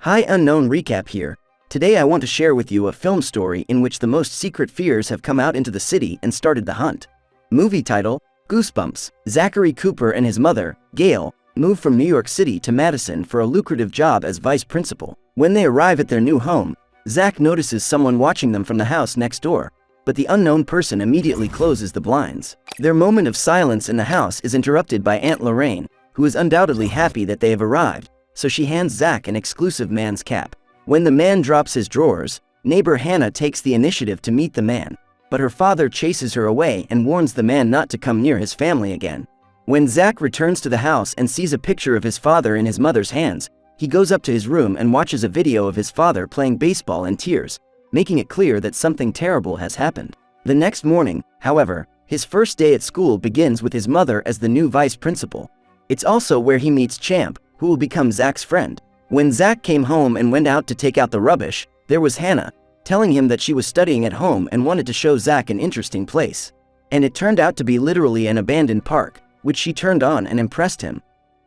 Hi, Unknown Recap here. Today I want to share with you a film story in which the most secret fears have come out into the city and started the hunt. Movie title: Goosebumps. Zachary Cooper and his mother, Gail, move from New York City to Madison for a lucrative job as vice principal. When they arrive at their new home, Zach notices someone watching them from the house next door, but the unknown person immediately closes the blinds. Their moment of silence in the house is interrupted by Aunt Lorraine, who is undoubtedly happy that they have arrived, so she hands Zach an exclusive man's cap. When the man drops his drawers, neighbor Hannah takes the initiative to meet the man, but her father chases her away and warns the man not to come near his family again. When Zach returns to the house and sees a picture of his father in his mother's hands, he goes up to his room and watches a video of his father playing baseball in tears, making it clear that something terrible has happened. The next morning, however, his first day at school begins with his mother as the new vice principal. It's also where he meets Champ, who will become Zach's friend. When Zach came home and went out to take out the rubbish, there was Hannah, telling him that she was studying at home and wanted to show Zach an interesting place. And it turned out to be literally an abandoned park, which she turned on and impressed him.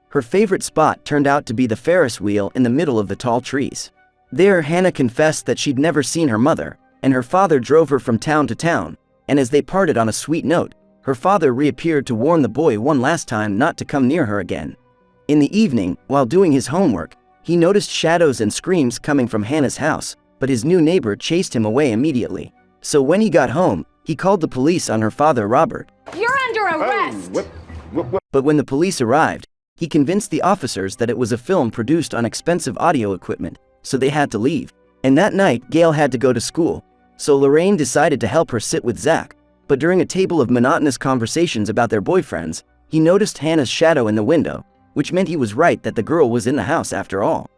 Her favorite spot turned out to be the Ferris wheel in the middle of the tall trees. There, Hannah confessed that she'd never seen her mother, and her father drove her from town to town, and as they parted on a sweet note, her father reappeared to warn the boy one last time not to come near her again. In the evening, while doing his homework, he noticed shadows and screams coming from Hannah's house, but his new neighbor chased him away immediately. So when he got home, he called the police on her father, Robert. You're under arrest! But when the police arrived, he convinced the officers that it was a film produced on expensive audio equipment, so they had to leave. And that night, Gail had to go to school, so Lorraine decided to help her sit with Zach. But during a table of monotonous conversations about their boyfriends, he noticed Hannah's shadow in the window, which meant he was right that the girl was in the house after all.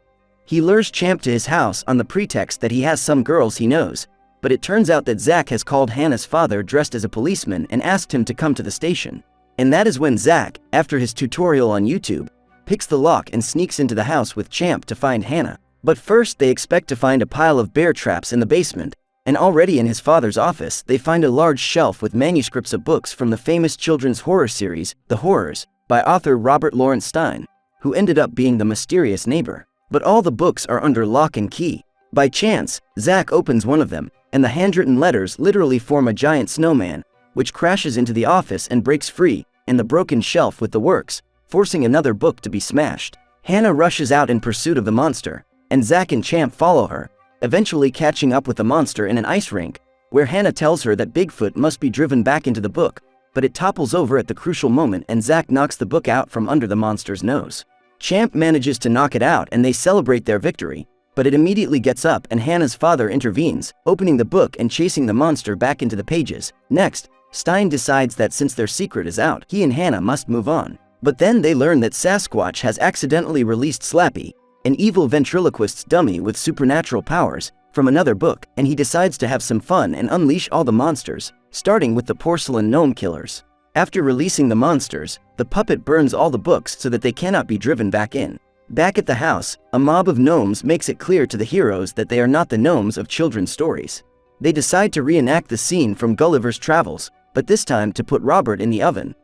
He lures Champ to his house on the pretext that he has some girls he knows, but it turns out that Zach has called Hannah's father dressed as a policeman and asked him to come to the station. And that is when Zach, after his tutorial on YouTube, picks the lock and sneaks into the house with Champ to find Hannah. But first they expect to find a pile of bear traps in the basement, and already in his father's office they find a large shelf with manuscripts of books from the famous children's horror series, The Horrors, by author Robert Lawrence Stein, who ended up being the mysterious neighbor. But all the books are under lock and key. By chance, Zach opens one of them, and the handwritten letters literally form a giant snowman, which crashes into the office and breaks free in the broken shelf with the works, forcing another book to be smashed. Hannah rushes out in pursuit of the monster, and Zach and Champ follow her, eventually catching up with the monster in an ice rink, where Hannah tells her that Bigfoot must be driven back into the book, but it topples over at the crucial moment and Zach knocks the book out from under the monster's nose. Champ manages to knock it out and they celebrate their victory, but it immediately gets up and Hannah's father intervenes, opening the book and chasing the monster back into the pages. Next, Stein decides that since their secret is out, he and Hannah must move on. But then they learn that Sasquatch has accidentally released Slappy, an evil ventriloquist's dummy with supernatural powers, from another book, and he decides to have some fun and unleash all the monsters, starting with the porcelain gnome killers. After releasing the monsters, the puppet burns all the books so that they cannot be driven back in. Back at the house, a mob of gnomes makes it clear to the heroes that they are not the gnomes of children's stories. They decide to reenact the scene from Gulliver's Travels, but this time to put Robert in the oven.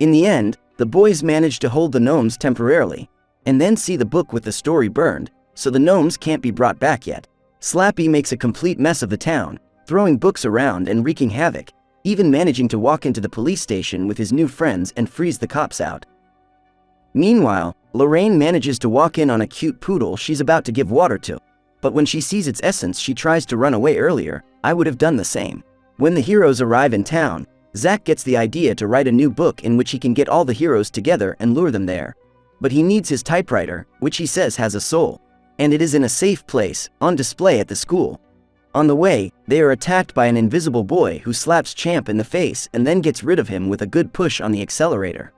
In the end, the boys manage to hold the gnomes temporarily, and then see the book with the story burned, so the gnomes can't be brought back yet. Slappy makes a complete mess of the town, throwing books around and wreaking havoc, even managing to walk into the police station with his new friends and freeze the cops out. Meanwhile, Lorraine manages to walk in on a cute poodle she's about to give water to, but when she sees its essence she tries to run away earlier. I would have done the same. When the heroes arrive in town, Zach gets the idea to write a new book in which he can get all the heroes together and lure them there. But he needs his typewriter, which he says has a soul, and it is in a safe place, on display at the school. On the way, they are attacked by an invisible boy who slaps Champ in the face and then gets rid of him with a good push on the accelerator.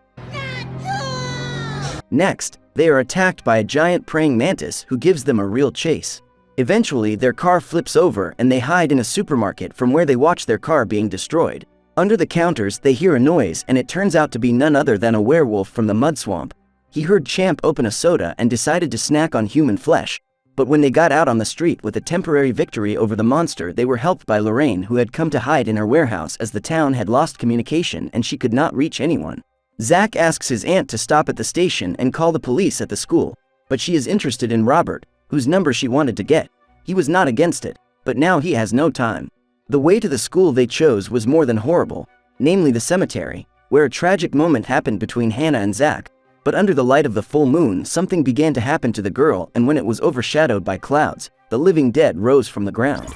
Next, they are attacked by a giant praying mantis who gives them a real chase. Eventually, their car flips over and they hide in a supermarket from where they watch their car being destroyed. Under the counters, they hear a noise and it turns out to be none other than a werewolf from the mud swamp. He heard Champ open a soda and decided to snack on human flesh. But when they got out on the street with a temporary victory over the monster, they were helped by Lorraine, who had come to hide in her warehouse as the town had lost communication and she could not reach anyone. Zach asks his aunt to stop at the station and call the police at the school, but she is interested in Robert, whose number she wanted to get. He was not against it, but now he has no time. The way to the school they chose was more than horrible, namely the cemetery, where a tragic moment happened between Hannah and Zach. But under the light of the full moon, something began to happen to the girl, and when it was overshadowed by clouds, the living dead rose from the ground.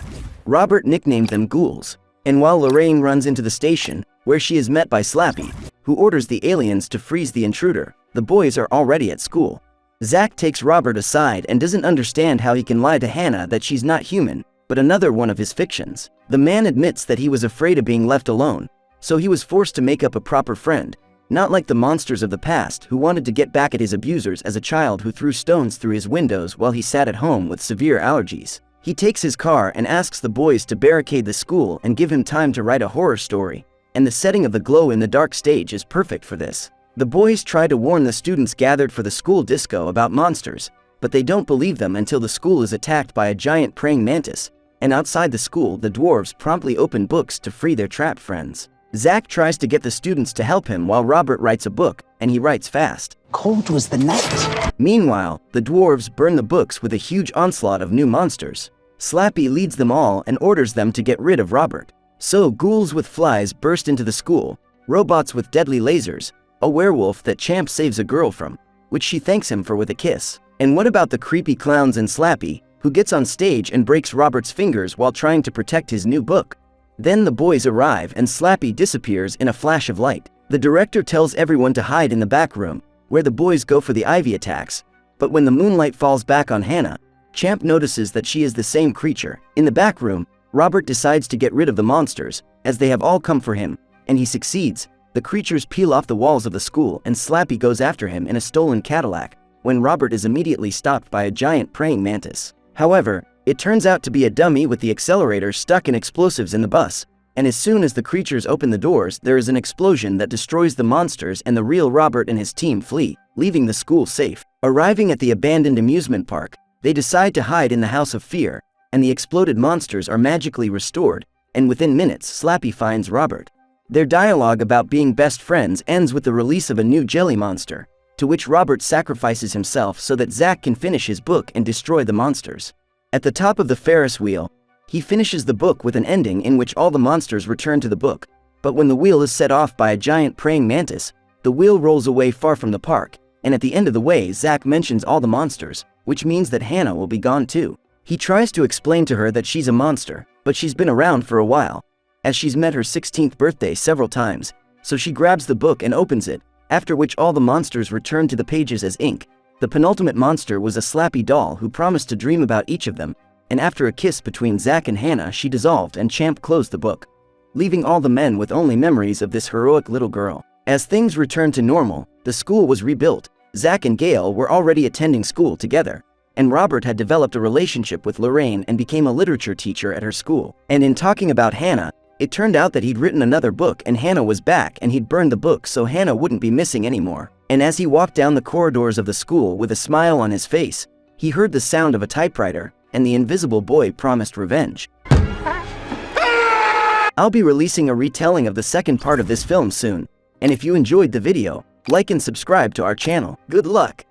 Robert nicknamed them ghouls. And while Lorraine runs into the station, where she is met by Slappy, who orders the aliens to freeze the intruder, the boys are already at school. Zach takes Robert aside and doesn't understand how he can lie to Hannah that she's not human, but another one of his fictions. The man admits that he was afraid of being left alone, so he was forced to make up a proper friend, not like the monsters of the past who wanted to get back at his abusers as a child who threw stones through his windows while he sat at home with severe allergies. He takes his car and asks the boys to barricade the school and give him time to write a horror story, and the setting of the glow-in-the-dark stage is perfect for this. The boys try to warn the students gathered for the school disco about monsters, but they don't believe them until the school is attacked by a giant praying mantis, and outside the school the dwarves promptly open books to free their trapped friends. Zach tries to get the students to help him while Robert writes a book, and he writes fast. Cold was the night. Meanwhile, the dwarves burn the books with a huge onslaught of new monsters. Slappy leads them all and orders them to get rid of Robert. So ghouls with flies burst into the school, robots with deadly lasers, a werewolf that Champ saves a girl from, which she thanks him for with a kiss. And what about the creepy clowns and Slappy, who gets on stage and breaks Robert's fingers while trying to protect his new book? Then the boys arrive and Slappy disappears in a flash of light. The director tells everyone to hide in the back room, where the boys go for the ivy attacks. But when the moonlight falls back on Hannah, Champ notices that she is the same creature. In the back room, Robert decides to get rid of the monsters, as they have all come for him, and he succeeds. The creatures peel off the walls of the school and Slappy goes after him in a stolen Cadillac, when Robert is immediately stopped by a giant praying mantis. However, it turns out to be a dummy with the accelerator stuck in explosives in the bus, and as soon as the creatures open the doors, there is an explosion that destroys the monsters and the real Robert and his team flee, leaving the school safe. Arriving at the abandoned amusement park, they decide to hide in the House of Fear, and the exploded monsters are magically restored, and within minutes Slappy finds Robert. Their dialogue about being best friends ends with the release of a new jelly monster, to which Robert sacrifices himself so that Zach can finish his book and destroy the monsters. At the top of the Ferris wheel, he finishes the book with an ending in which all the monsters return to the book, but when the wheel is set off by a giant praying mantis, the wheel rolls away far from the park, and at the end of the way Zach mentions all the monsters, which means that Hannah will be gone too. He tries to explain to her that she's a monster, but she's been around for a while, as she's met her 16th birthday several times, so she grabs the book and opens it, after which all the monsters return to the pages as ink. The penultimate monster was a Slappy doll who promised to dream about each of them, and after a kiss between Zach and Hannah she dissolved and Champ closed the book, leaving all the men with only memories of this heroic little girl. As things returned to normal, the school was rebuilt. Zach and Gail were already attending school together, and Robert had developed a relationship with Lorraine and became a literature teacher at her school. And in talking about Hannah, it turned out that he'd written another book and Hannah was back and he'd burned the book so Hannah wouldn't be missing anymore. And as he walked down the corridors of the school with a smile on his face, he heard the sound of a typewriter, and the invisible boy promised revenge. I'll be releasing a retelling of the second part of this film soon, and if you enjoyed the video, like and subscribe to our channel. Good luck!